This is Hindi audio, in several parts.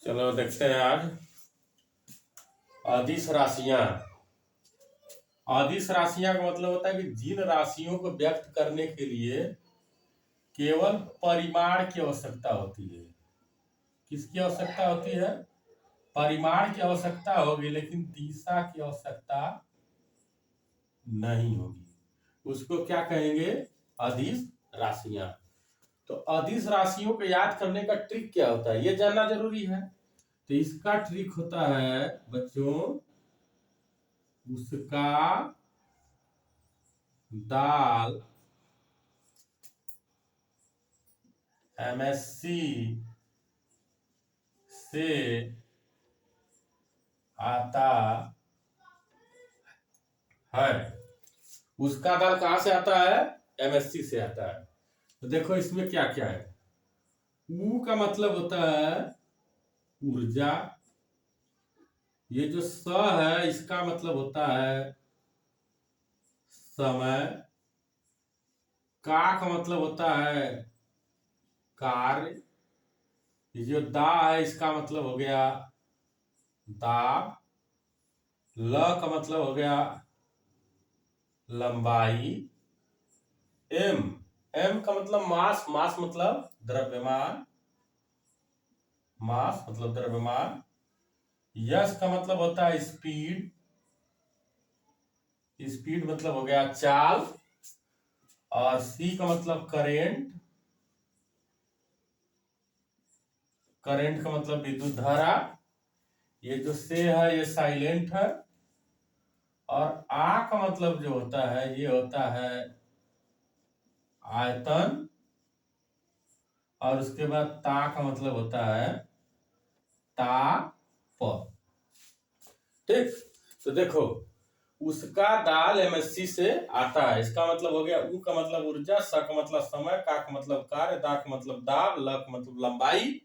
चलो देखते हैं आज अदिश राशियां। अदिश राशियां का मतलब होता है कि जिन राशियों को व्यक्त करने के लिए केवल परिमाण की आवश्यकता होती है। किसकी आवश्यकता होती है? परिमाण की आवश्यकता होगी, लेकिन दिशा की आवश्यकता नहीं होगी। उसको क्या कहेंगे? अदिश राशियां। तो अदिश राशियों को याद करने का ट्रिक क्या होता है, ये जानना जरूरी है। तो इसका ट्रिक होता है बच्चों, उसका दाल एमएससी से आता है। उसका दाल कहां से आता है? एमएससी से आता है। तो देखो इसमें क्या क्या है। ऊ का मतलब होता है ऊर्जा। ये जो स है इसका मतलब होता है समय। का मतलब होता है कार्य। ये जो दा है इसका मतलब हो गया दाब। ल का मतलब हो गया लंबाई। एम एम का मतलब मास। मास मतलब द्रव्यमान। मास मतलब द्रव्यमान। यस का मतलब होता है स्पीड। स्पीड मतलब हो गया चाल। और सी का मतलब करेंट। करेंट का मतलब विद्युत धारा। ये जो से है ये साइलेंट है। और आ का मतलब जो होता है ये होता है आयतन। और उसके बाद ता का मतलब होता है ताप। ठीक। तो देखो, उसका दाल एमएससी से आता है, इसका मतलब हो गया ऊ का मतलब ऊर्जा, स का मतलब समय, का का मतलब कार्य, दा का मतलब दाब, ल का मतलब लंबाई।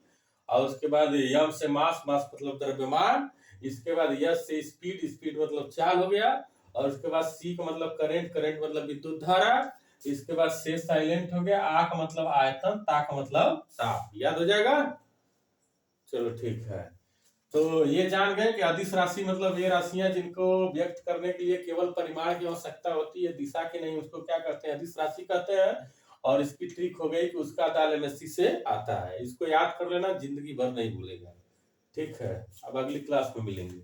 और उसके बाद यम से मास। मास मतलब द्रव्यमान। इसके बाद यस से स्पीड। स्पीड मतलब चाल हो गया। और उसके बाद सी का मतलब करेंट। करेंट मतलब विद्युत धारा। इसके बाद से साइलेंट हो गया। आ का मतलब आयतन। ता का मतलब ताप। याद हो जाएगा? चलो ठीक है। तो ये जान गए कि अदिश राशि मतलब ये राशियां जिनको व्यक्त करने के लिए केवल परिमाण की आवश्यकता होती है, दिशा की नहीं। उसको क्या कहते हैं? अदिश राशि कहते हैं। और इसकी ट्रिक हो गई कि उसका दाल एमएससी से आता है। इसको याद कर लेना, जिंदगी भर नहीं भूलेगा। ठीक है, अब अगली क्लास में मिलेंगे।